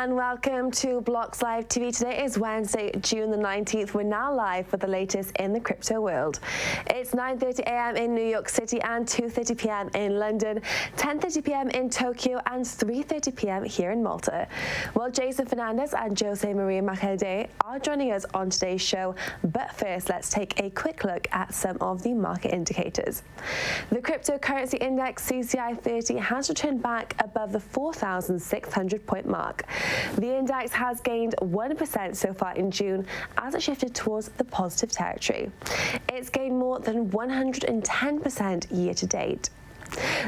and welcome to Blocks Live TV. Today is Wednesday, June the 19th. We're now live with the latest in the crypto world. It's 9:30 a.m. in New York City and 2:30 p.m. in London, 10:30 p.m. in Tokyo and 3:30 p.m. here in Malta. Well, Jason Fernandes and Jose Maria Macalde are joining us on today's show, but first let's take a quick look at some of the market indicators. The cryptocurrency index CCI 30 has returned back above the 4,600 point mark. The index has gained 1% so far in June as it shifted towards the positive territory. It's gained more than 110% year to date.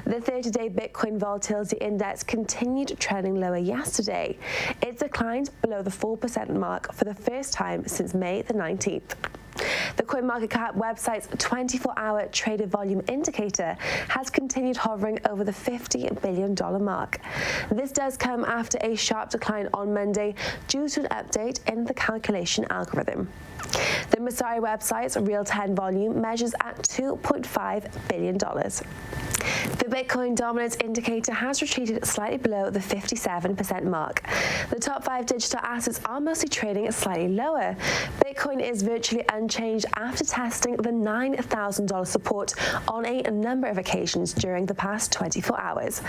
The 30-day Bitcoin volatility index continued trending lower yesterday. It declined below the 4% mark for the first time since May the 19th. The CoinMarketCap website's 24-hour traded volume indicator has continued hovering over the $50 billion mark. This does come after a sharp decline on Monday due to an update in the calculation algorithm. The Messari website's real-time volume measures at $2.5 billion. The Bitcoin dominance indicator has retreated slightly below the 57% mark. The top 5 digital assets are mostly trading slightly lower. Bitcoin is virtually unchanged after testing the $9,000 support on a number of occasions during the past 24 hours.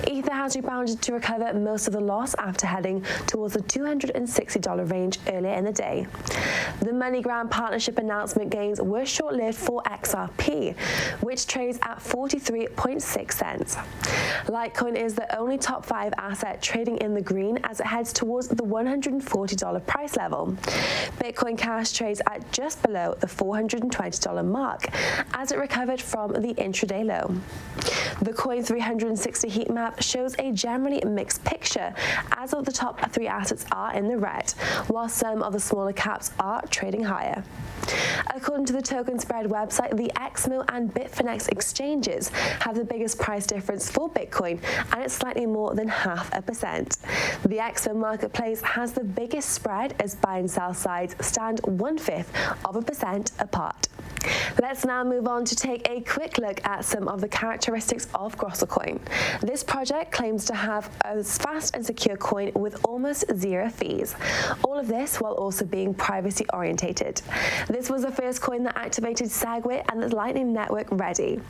Ether has rebounded to recover most of the loss after heading towards the $260 range earlier in the day. The MoneyGram partnership announcement gains were short-lived for XRP, which trades at 43.6 cents. Litecoin is the only top 5 asset trading in the green as it heads towards the $140 price level. Bitcoin Cash trades at just below the $420 mark as it recovered from the intraday low. The Coin 360 heat map shows a generally mixed picture as of the top 3 assets are in the red, while some of the smaller caps are trading higher. According to the Token Spread website, the XMO and Bitfinex exchanges have the biggest price difference for Bitcoin, and it's slightly more than 0.5%. The XMO marketplace has the biggest spread as buy and sell sides stand 1/5% apart. Let's now move on to take a quick look at some of the characteristics of Grossalcoin. This project claims to have a fast and secure coin with almost zero fees. All of this while also being privacy orientated. This was the first coin that activated SegWit and the Lightning Network ready.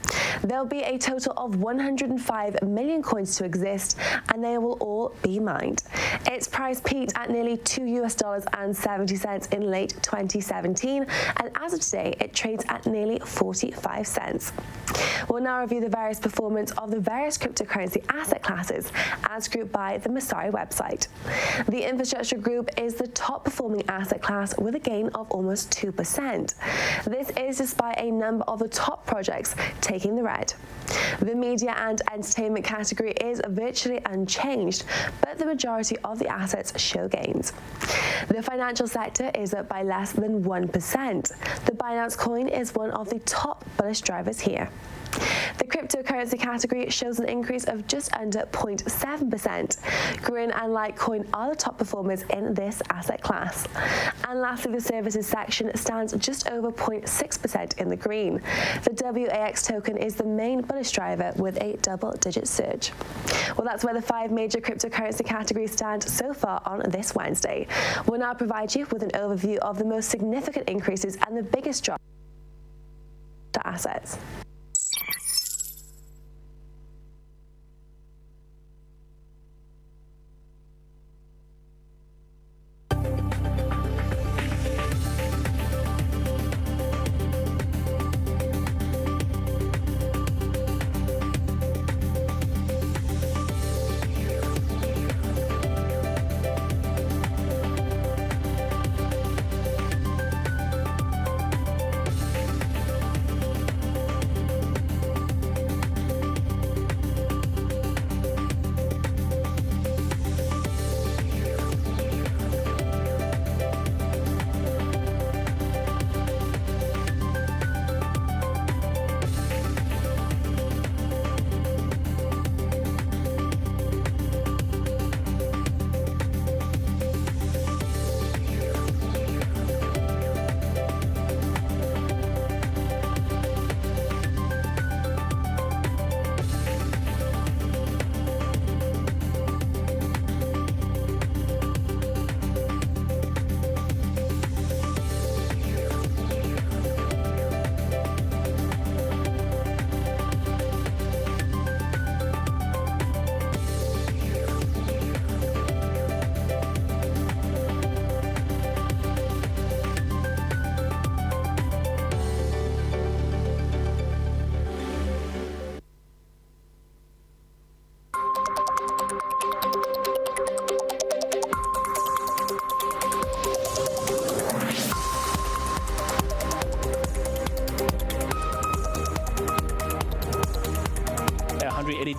There'll be a total of 105 million coins to exist, and they will all be mined. Its price peaked at nearly $2.70 in late 2017, and as of today, it trades at nearly 45 cents. We'll now review the various performance of the various cryptocurrency asset classes as grouped by the Messari website. The infrastructure group is the top performing asset class with a gain of almost 2%. This is despite a number of the top projects taking the red. The media and entertainment category is virtually unchanged, but the majority of the assets show gains. The financial sector is up by less than 1%. The Binance coin is one of the top bullish drivers here. The cryptocurrency category shows an increase of just under 0.7%. Grin and Litecoin are the top performers in this asset class. And lastly, the services section stands just over 0.6% in the green. The WAX token is the main bullish driver with a double-digit surge. Well, that's where the 5 major cryptocurrency categories stand so far on this Wednesday. We'll now provide you with an overview of the most significant increases and the biggest drop to assets.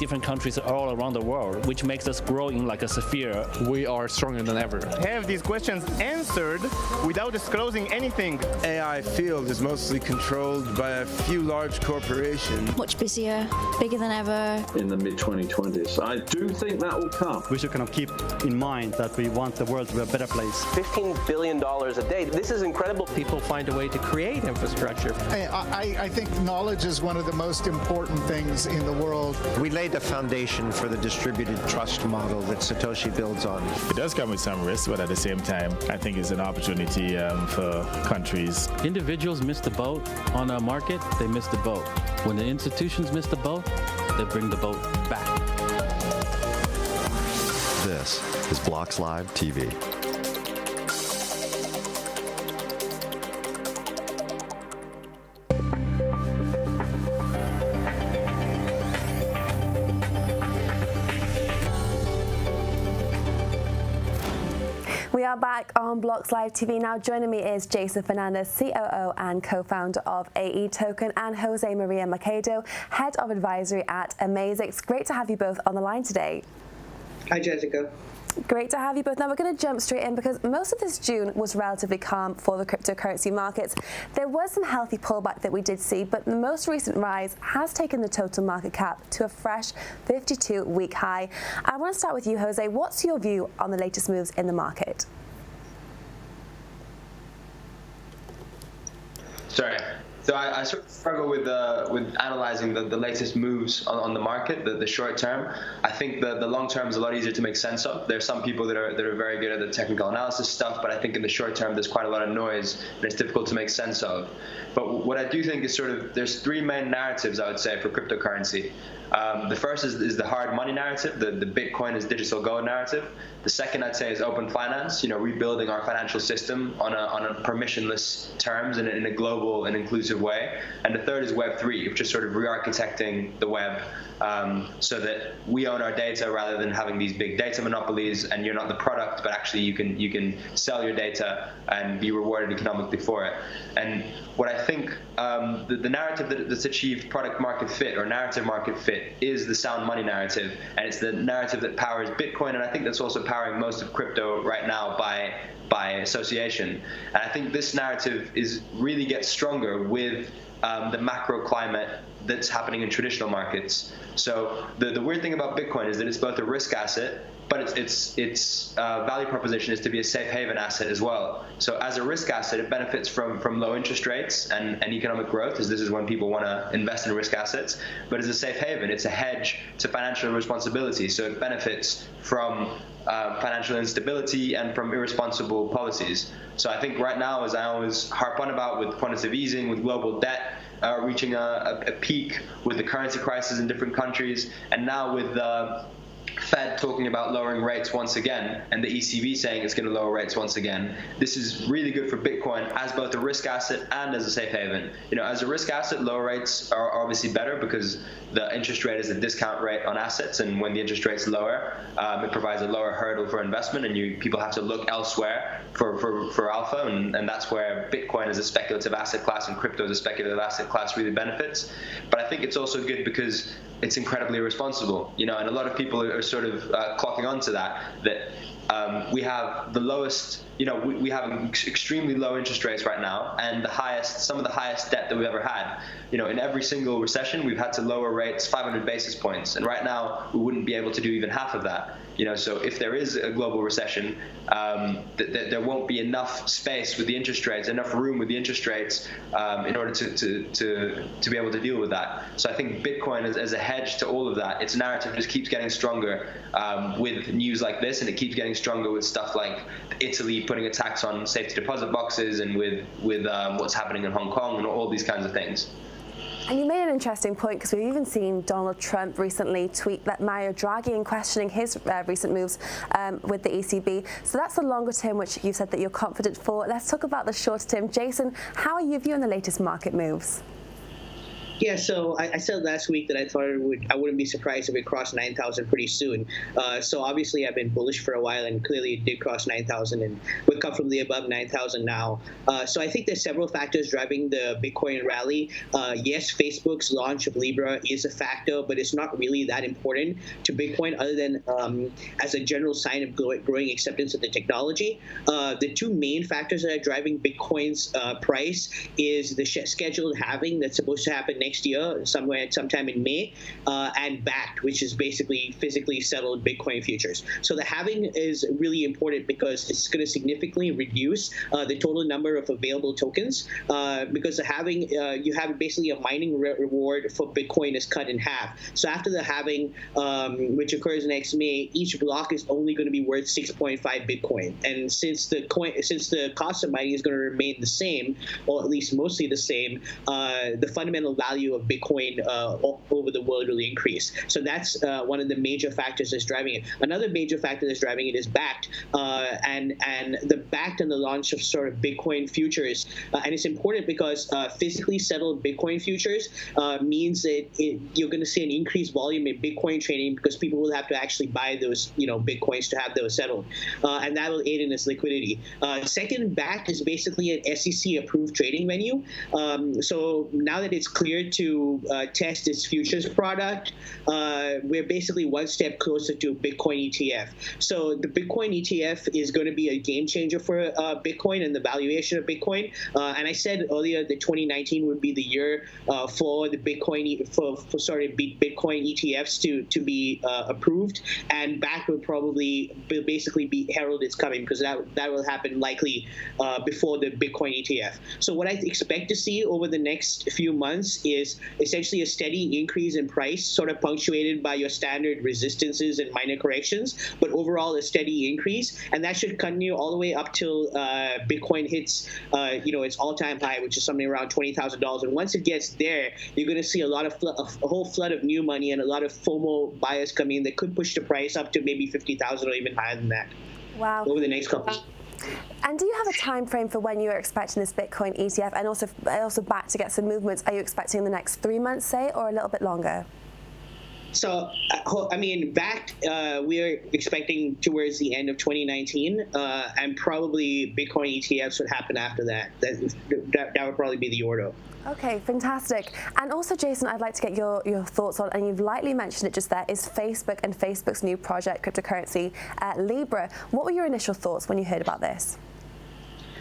different countries all around the world, which makes us grow in like a sphere. We are stronger than ever. Have these questions answered without disclosing anything. AI field is mostly controlled by a few large corporations. Much busier, bigger than ever. In the mid-2020s. I do think that will come. We should kind of keep in mind that we want the world to be a better place. $15 billion a day. This is incredible. People find a way to create infrastructure. I think knowledge is one of the most important things in the world. We laid the foundation for the distributed trust model that Satoshi builds on. It does come with some risks, but at the same time, I think it's an opportunity for countries. Individuals miss the boat on a market, they miss the boat. When the institutions miss the boat, they bring the boat back. This is Blocks Live TV. We are back on Blocks Live TV. Now joining me is Jason Fernandes, COO and co-founder of AE Token, and Jose Maria Macedo, Head of Advisory at Amazix. Great to have you both on the line today. Hi, Jessica. Great to have you both. Now we're going to jump straight in because most of this June was relatively calm for the cryptocurrency markets. There was some healthy pullback that we did see, but the most recent rise has taken the total market cap to a fresh 52-week high. I want to start with you, Jose. What's your view on the latest moves in the market? Sorry. So I sort of struggle with analyzing the latest moves on the market, the short term. I think the long term is a lot easier to make sense of. There's some people that are very good at the technical analysis stuff, but I think in the short term there's quite a lot of noise and it's difficult to make sense of. But what I do think is there's three main narratives, I would say, for cryptocurrency. The first is the hard money narrative, the Bitcoin is digital gold narrative. The second, I'd say, is open finance, rebuilding our financial system on a permissionless terms and in a global and inclusive way. And the third is Web3, which is sort of re-architecting the web so that we own our data rather than having these big data monopolies and you're not the product, but actually you can sell your data and be rewarded economically for it. And what I think the narrative that's achieved product market fit or narrative market fit is the sound money narrative, and it's the narrative that powers Bitcoin, and I think that's also powering most of crypto right now by association. And I think this narrative really gets stronger with the macro climate that's happening in traditional markets. So the weird thing about Bitcoin is that it's both a risk asset, but its value proposition is to be a safe haven asset as well. So as a risk asset, it benefits from low interest rates and economic growth, as this is when people want to invest in risk assets. But as a safe haven, it's a hedge to financial irresponsibility. So it benefits from financial instability and from irresponsible policies. So I think right now, as I always harp on about with quantitative easing, with global debt reaching a peak, with the currency crisis in different countries, and now with the Fed talking about lowering rates once again, and the ECB saying it's going to lower rates once again, this is really good for Bitcoin as both a risk asset and as a safe haven. As a risk asset, lower rates are obviously better because the interest rate is a discount rate on assets, and when the interest rate's lower, it provides a lower hurdle for investment, and people have to look elsewhere for alpha, and that's where Bitcoin as a speculative asset class and crypto as a speculative asset class really benefits. But I think it's also good because it's incredibly irresponsible, and a lot of people are sort of clocking onto that we have the lowest, we have extremely low interest rates right now, and some of the highest debt that we've ever had. In every single recession, we've had to lower rates 500 basis points, and right now we wouldn't be able to do even half of that. So if there is a global recession, there won't be enough space with the interest rates, enough room with the interest rates in order to be able to deal with that. So I think Bitcoin as a hedge to all of that, its narrative just keeps getting stronger with news like this, and it keeps getting stronger with stuff like Italy putting a tax on safety deposit boxes, and with what's happening in Hong Kong and all these kinds of things. And you made an interesting point, because we've even seen Donald Trump recently tweet that Mario Draghi in questioning his recent moves with the ECB. So that's the longer term, which you said that you're confident for. Let's talk about the shorter term. Jason, how are you viewing the latest market moves? Yeah, so I said last week that I thought I wouldn't be surprised if it crossed 9,000 pretty soon. So obviously I've been bullish for a while, and clearly it did cross 9,000 and would come from the above 9,000 now. So I think there's several factors driving the Bitcoin rally. Yes, Facebook's launch of Libra is a factor, but it's not really that important to Bitcoin other than as a general sign of growing acceptance of the technology. The two main factors that are driving Bitcoin's price is the scheduled halving that's supposed to happen next year, sometime in May, and Bakkt, which is basically physically settled Bitcoin futures. So the halving is really important because it's going to significantly reduce the total number of available tokens, because the halving, you have basically a mining reward for Bitcoin is cut in half. So after the halving, which occurs next May, each block is only going to be worth 6.5 Bitcoin. And since the cost of mining is going to remain the same, or at least mostly the same, the fundamental value of Bitcoin over the world will increase. So that's one of the major factors that's driving it. Another major factor that's driving it is Bakkt, and the Bakkt and the launch of sort of Bitcoin futures. And it's important because physically settled Bitcoin futures means that you're going to see an increased volume in Bitcoin trading because people will have to actually buy those, Bitcoins to have those settled, and that will aid in its liquidity. Second, Bakkt is basically an SEC-approved trading venue. So now that it's cleared to test its futures product, we're basically one step closer to a Bitcoin ETF. So the Bitcoin ETF is going to be a game changer for Bitcoin and the valuation of Bitcoin. And I said earlier that 2019 would be the year for the Bitcoin Bitcoin ETFs to be approved, and Bakkt will probably basically be heralded as coming because that will happen likely before the Bitcoin ETF. So what I expect to see over the next few months is essentially a steady increase in price, sort of punctuated by your standard resistances and minor corrections, but overall a steady increase, and that should continue all the way up till Bitcoin hits its all-time high, which is something around $20,000. And once it gets there, you're going to see a whole flood of new money and a lot of FOMO buyers coming in that could push the price up to maybe 50,000 or even higher than that. Wow. Over the next couple. And do you have a time frame for when you're expecting this Bitcoin ETF and also Bakkt to get some movements? Are you expecting the next 3 months, say, or a little bit longer? So, Bakkt, we're expecting towards the end of 2019, and probably Bitcoin ETFs would happen after that. That would probably be the order. Okay, fantastic. And also, Jason, I'd like to get your thoughts on, and you've lightly mentioned it just there, is Facebook and Facebook's new project, cryptocurrency, Libra. What were your initial thoughts when you heard about this?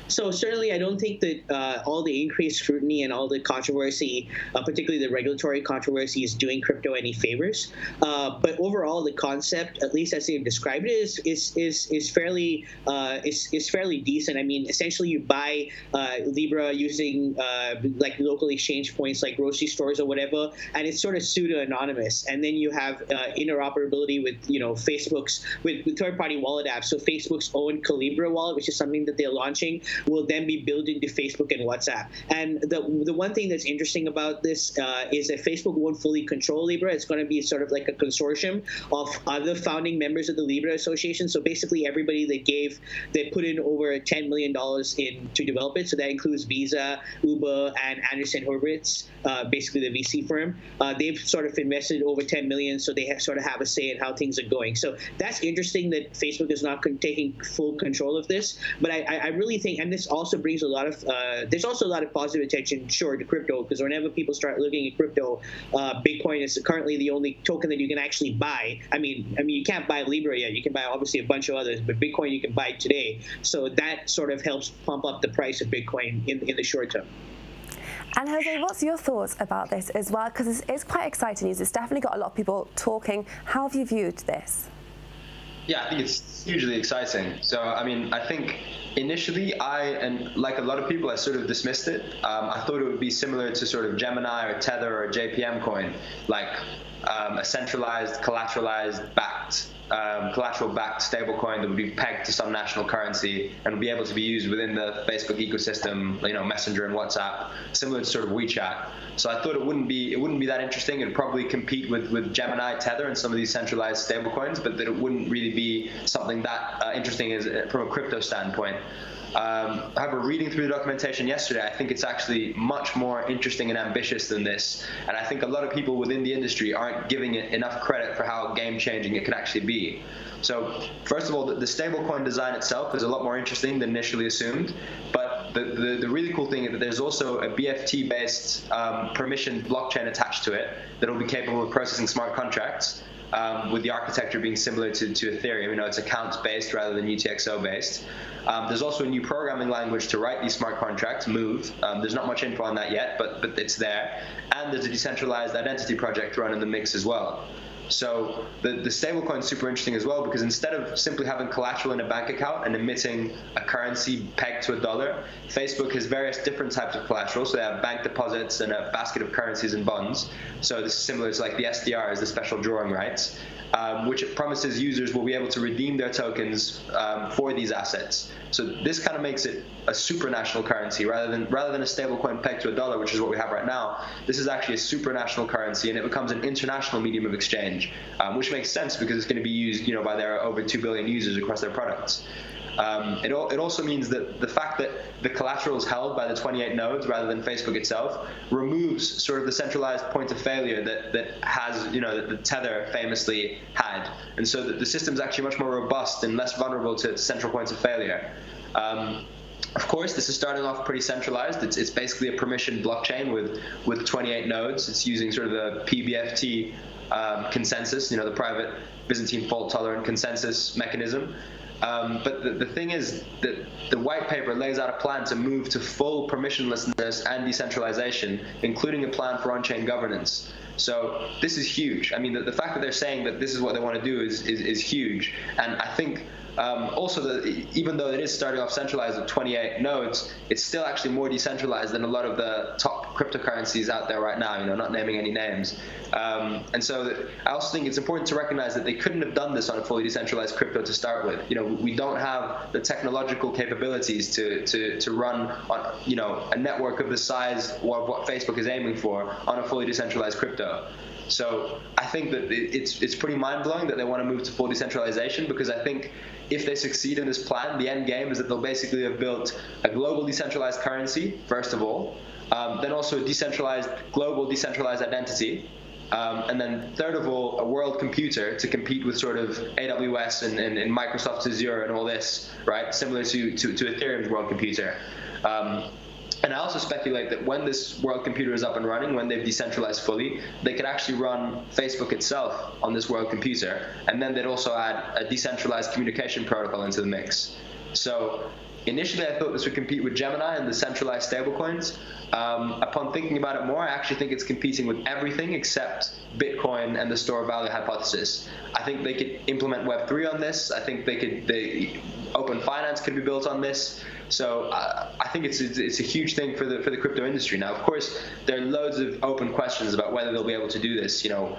So certainly I don't think that all the increased scrutiny and all the controversy, particularly the regulatory controversy, is doing crypto any favors. But overall, the concept, at least as they've described it, is fairly decent. I mean, essentially you buy Libra using like local exchange points like grocery stores or whatever, and it's sort of pseudo-anonymous. And then you have interoperability with with third-party wallet apps. So Facebook's own Calibra wallet, which is something that they're launching, will then be built into Facebook and WhatsApp. And the one thing that's interesting about this is that Facebook won't fully control Libra. It's going to be sort of like a consortium of other founding members of the Libra Association. So basically everybody that put in over $10 million to develop it. So that includes Visa, Uber, and Anderson Horowitz, basically the VC firm. They've sort of invested over 10 million, so they sort of have a say in how things are going. So that's interesting that Facebook is not taking full control of this. But I really think, and this also brings a lot of, there's also a lot of positive attention, sure, to crypto, because whenever people start looking at crypto, Bitcoin is currently the only token that you can actually buy. I mean, you can't buy Libra yet. You can buy obviously a bunch of others, but Bitcoin you can buy today. So that sort of helps pump up the price of Bitcoin in the short term. And Jose, what's your thoughts about this as well? Because it's quite exciting news. It's definitely got a lot of people talking. How have you viewed this? Yeah, I think it's hugely exciting. So, I mean, I think initially and like a lot of people, I sort of dismissed it. I thought it would be similar to sort of Gemini or Tether or JPM coin, like a centralized, collateral-backed stablecoin that would be pegged to some national currency and would be able to be used within the Facebook ecosystem, Messenger and WhatsApp, similar to sort of WeChat. So I thought it wouldn't be that interesting. It would probably compete with Gemini, Tether, and some of these centralized stablecoins, but that it wouldn't really be something that interesting from a crypto standpoint. However, reading through the documentation yesterday, I think it's actually much more interesting and ambitious than this. And I think a lot of people within the industry aren't giving it enough credit for how game-changing it can actually be. So, first of all, the stablecoin design itself is a lot more interesting than initially assumed. But the really cool thing is that there's also a BFT-based permissioned blockchain attached to it that will be capable of processing smart contracts. With the architecture being similar to Ethereum, you know, it's accounts-based rather than UTXO-based. There's also a new programming language to write these smart contracts, Move. There's not much info on that yet, but it's there. And there's a decentralized identity project run in the mix as well. So the stablecoin is super interesting as well, because instead of simply having collateral in a bank account and emitting a currency pegged to $1, Facebook has various different types of collateral. So they have bank deposits and a basket of currencies and bonds. So this is similar to like the SDRs, the special drawing rights, which it promises users will be able to redeem their tokens for these assets. So this kind of makes it a supranational currency rather than a stablecoin pegged to $1, which is what we have right now. This is actually a supranational currency, and it becomes an international medium of exchange, which makes sense because it's going to be used, you know, by their over 2 billion users across their products. It also means that the fact that the collateral is held by the 28 nodes rather than Facebook itself removes sort of the centralized point of failure that has, you know, that the Tether famously had. And so the system is actually much more robust and less vulnerable to central points of failure. Of course, this is starting off pretty centralized. It's basically a permissioned blockchain with 28 nodes. It's using sort of the PBFT consensus, you know, the private Byzantine fault-tolerant consensus mechanism. But the thing is that the white paper lays out a plan to move to full permissionlessness and decentralization, including a plan for on-chain governance. So this is huge. I mean, the fact that they're saying that this is what they want to do is huge. And I think also that even though it is starting off centralized with 28 nodes, it's still actually more decentralized than a lot of the top cryptocurrencies out there right now, you know, not naming any names. And so I also think it's important to recognize that they couldn't have done this on a fully decentralized crypto to start with. You know, we don't have the technological capabilities to run on, you know, a network of the size of what Facebook is aiming for on a fully decentralized crypto. So I think that it's pretty mind-blowing that they want to move to full decentralization, because I think if they succeed in this plan, the end game is that they'll basically have built a global decentralized currency, first of all, then also a global decentralized identity, and then third of all, a world computer to compete with sort of AWS and Microsoft's Azure and all this, right? Similar to Ethereum's world computer. And I also speculate that when this world computer is up and running, when they've decentralized fully, they could actually run Facebook itself on this world computer. And then they'd also add a decentralized communication protocol into the mix. So initially, I thought this would compete with Gemini and the centralized stablecoins. Upon thinking about it more, I actually think it's competing with everything except Bitcoin and the store of value hypothesis. I think they could implement Web3 on this. I think open finance could be built on this. So I think it's a huge thing for the crypto industry. Now, of course, there are loads of open questions about whether they'll be able to do this. You know,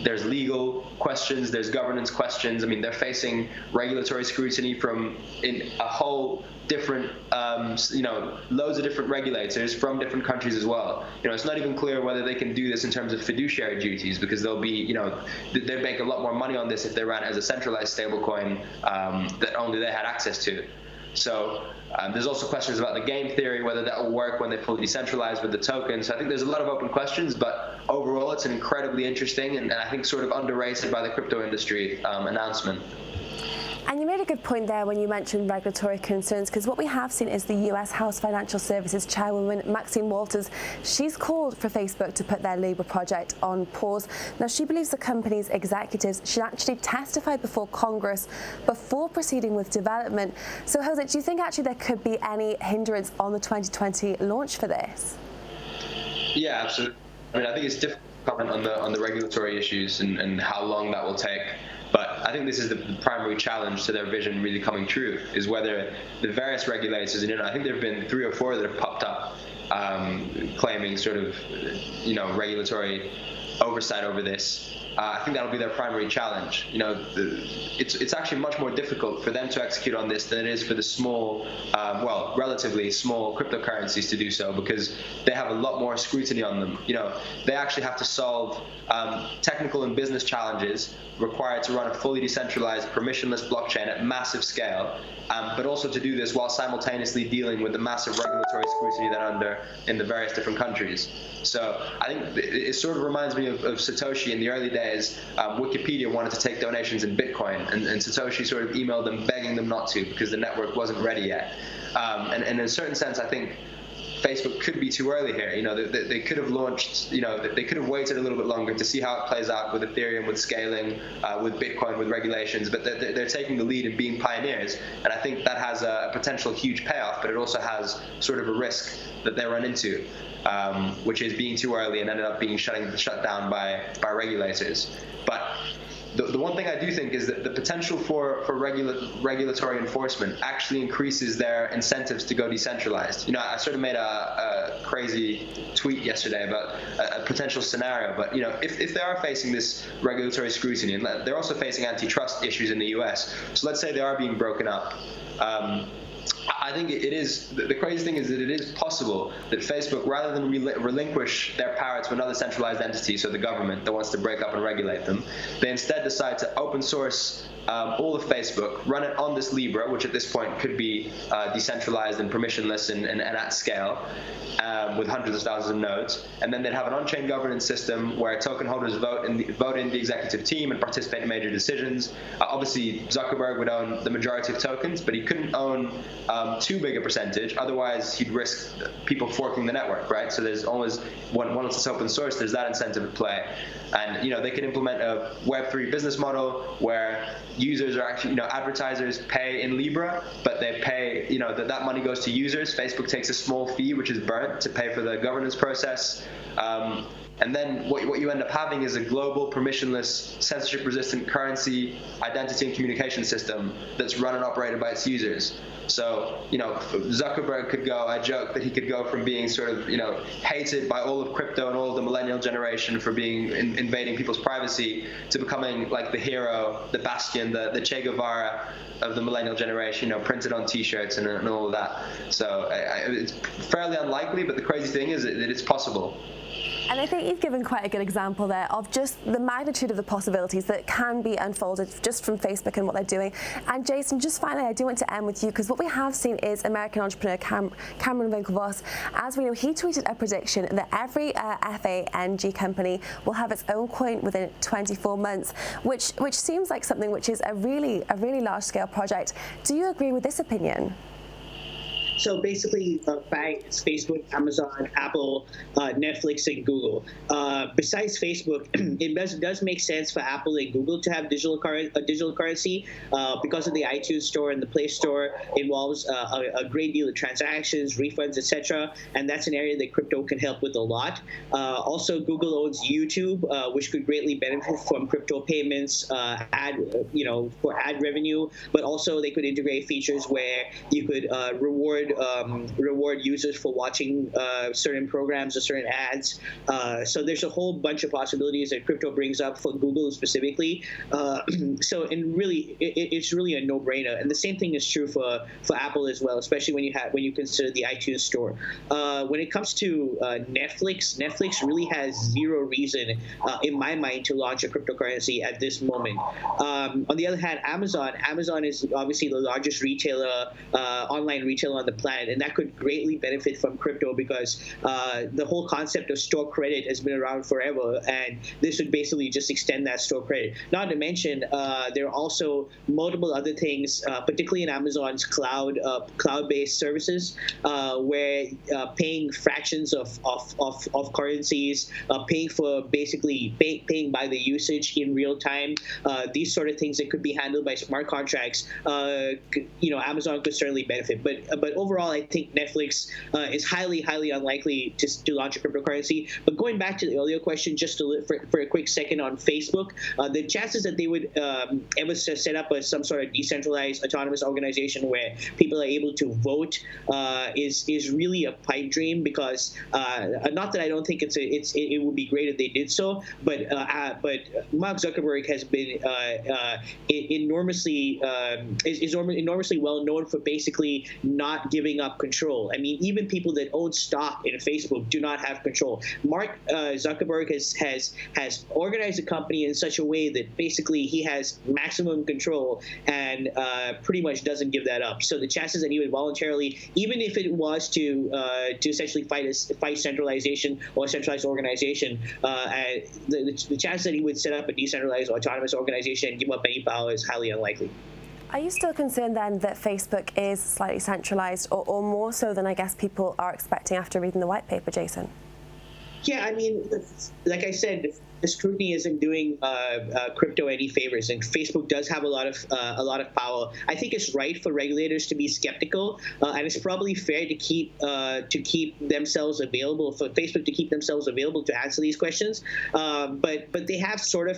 there's legal questions, there's governance questions. I mean, they're facing regulatory scrutiny from in a whole different, you know, loads of different regulators from different countries as well. You know, it's not even clear whether they can do this in terms of fiduciary duties, because they'll be, you know, they'd make a lot more money on this if they ran as a centralized stablecoin that only they had access to. So there's also questions about the game theory, whether that will work when they fully decentralize with the tokens. So I think there's a lot of open questions, but overall it's an incredibly interesting and I think sort of underrated by the crypto industry announcement. And you made a good point there when you mentioned regulatory concerns, because what we have seen is the US House Financial Services Chairwoman Maxine Walters. She's called for Facebook to put their Libra project on pause. Now, she believes the company's executives should actually testify before Congress before proceeding with development. So, Jose, do you think actually there could be any hindrance on the 2020 launch for this? Yeah, absolutely. I mean, I think it's difficult to comment on the regulatory issues and how long that will take. But I think this is the primary challenge to their vision really coming true, is whether the various regulators, and you know, I think there have been 3 or 4 that have popped up claiming sort of, you know, regulatory oversight over this. I think that'll be their primary challenge. You know, it's actually much more difficult for them to execute on this than it is for the small, well, relatively small cryptocurrencies to do so, because they have a lot more scrutiny on them. You know, they actually have to solve technical and business challenges required to run a fully decentralized, permissionless blockchain at massive scale, but also to do this while simultaneously dealing with the massive regulatory scrutiny that are under in the various different countries. So I think it sort of reminds me of Satoshi in the early days. Wikipedia wanted to take donations in Bitcoin, and Satoshi sort of emailed them begging them not to because the network wasn't ready yet. And in a certain sense, I think Facebook could be too early here. You know, they could have launched, you know, they could have waited a little bit longer to see how it plays out with Ethereum, with scaling, with Bitcoin, with regulations, but they're taking the lead and being pioneers. And I think that has a potential huge payoff, but it also has sort of a risk that they run into, which is being too early and ended up being shut down by regulators. But the one thing I do think is that the potential for regulatory enforcement actually increases their incentives to go decentralized. You know, I sort of made a crazy tweet yesterday about a potential scenario, but you know, if they are facing this regulatory scrutiny, and they're also facing antitrust issues in the US, so let's say they are being broken up, I think it is, the crazy thing is that it is possible that Facebook, rather than relinquish their power to another centralized entity, so the government that wants to break up and regulate them, they instead decide to open source all of Facebook, run it on this Libra, which at this point could be decentralized and permissionless and at scale, with hundreds of thousands of nodes, and then they'd have an on-chain governance system where token holders vote in the executive team and participate in major decisions. Obviously, Zuckerberg would own the majority of tokens, but he couldn't own too big a percentage, otherwise he'd risk people forking the network, right? So there's always, once it's open source, there's that incentive at play. And, you know, they can implement a Web3 business model where users are actually, you know, advertisers pay in Libra, but they pay, you know, that money goes to users. Facebook takes a small fee, which is burnt, to pay for the governance process. And then what you end up having is a global, permissionless, censorship-resistant currency, identity, and communication system that's run and operated by its users. So, you know, Zuckerberg could go, I joke that he could go from being sort of, you know, hated by all of crypto and all of the millennial generation for being invading people's privacy, to becoming like the hero, the bastion, the Che Guevara of the millennial generation, you know, printed on t-shirts and all of that. So it's fairly unlikely, but the crazy thing is that it's possible. And I think you've given quite a good example there of just the magnitude of the possibilities that can be unfolded just from Facebook and what they're doing. And Jason, just finally, I do want to end with you, because what we have seen is American entrepreneur Cameron Winklevoss, as we know, he tweeted a prediction that every FAANG company will have its own coin within 24 months, which seems like something which is a really large-scale project. Do you agree with this opinion? So basically, FAANG is Facebook, Amazon, Apple, Netflix, and Google. Besides Facebook, it does make sense for Apple and Google to have digital currency because of the iTunes Store and the Play Store involves a great deal of transactions, refunds, etc. And that's an area that crypto can help with a lot. Also, Google owns YouTube, which could greatly benefit from crypto payments, for ad revenue. But also, they could integrate features where you could reward users for watching certain programs or certain ads. So there's a whole bunch of possibilities that crypto brings up for Google specifically. It's really a no-brainer. And the same thing is true for Apple as well, especially when you consider the iTunes Store. When it comes to Netflix really has zero reason, in my mind, to launch a cryptocurrency at this moment. On the other hand, Amazon is obviously the largest retailer, online retailer on the planet, and that could greatly benefit from crypto because the whole concept of store credit has been around forever, and this would basically just extend that store credit. Not to mention, there are also multiple other things, particularly in Amazon's cloud-based services, where paying fractions of currencies, paying for basically paying by the usage in real time, these sort of things that could be handled by smart contracts, Amazon could certainly benefit. But overall, I think Netflix is highly unlikely to launch a cryptocurrency. But going back to the earlier question, just for a quick second on Facebook, the chances that they would ever set up some sort of decentralized autonomous organization where people are able to vote is really a pipe dream, because not that I don't think it would be great if they did so, but Mark Zuckerberg has been enormously well known for basically not giving up control. I mean, even people that own stock in Facebook do not have control. Mark Zuckerberg has organized the company in such a way that basically he has maximum control and pretty much doesn't give that up. So the chances that he would voluntarily, even if it was to essentially fight centralization or centralized organization, the chances that he would set up a decentralized autonomous organization and give up any power is highly unlikely. Are you still concerned then that Facebook is slightly centralized, or more so than I guess people are expecting after reading the white paper, Jason? Yeah, I mean, like I said, the scrutiny isn't doing crypto any favors, and Facebook does have a lot of power. I think it's right for regulators to be skeptical, and it's probably fair to keep themselves available, for Facebook to keep themselves available to answer these questions. But they have sort of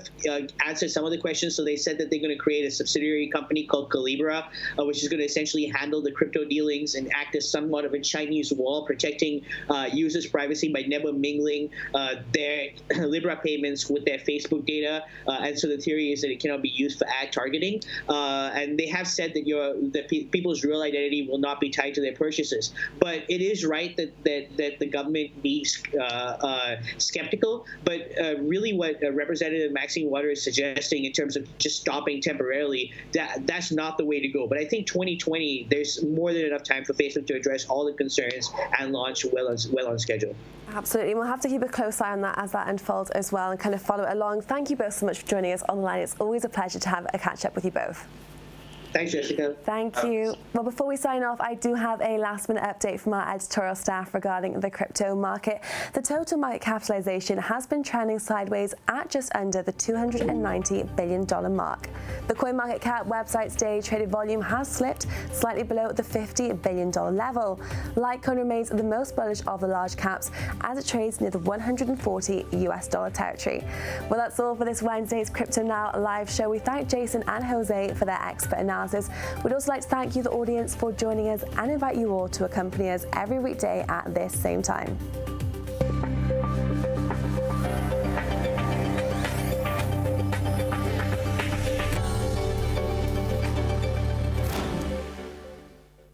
answered some of the questions. So they said that they're going to create a subsidiary company called Calibra, which is going to essentially handle the crypto dealings and act as somewhat of a Chinese wall, protecting users' privacy by never mingling their Libra payments with their Facebook data, and so the theory is that it cannot be used for ad targeting. And they have said that people's real identity will not be tied to their purchases. But it is right that the government be skeptical. But really, what Representative Maxine Waters is suggesting in terms of just stopping temporarily, that's not the way to go. But I think 2020, there's more than enough time for Facebook to address all the concerns and launch well on schedule. Absolutely. We'll have to keep a close eye on that as that unfolds as well, and kind of follow it along. Thank you both so much for joining us on the line. It's always a pleasure to have a catch up with you both. Thanks, Jessica. Thank you. Well, before we sign off, I do have a last-minute update from our editorial staff regarding the crypto market. The total market capitalization has been trending sideways at just under the $290 billion mark. The CoinMarketCap website's daily traded volume has slipped slightly below the $50 billion level. Litecoin remains the most bullish of the large caps as it trades near the $140 territory. Well, that's all for this Wednesday's Crypto Now live show. We thank Jason and Jose for their expert analysis. We'd also like to thank you, the audience, for joining us, and invite you all to accompany us every weekday at this same time.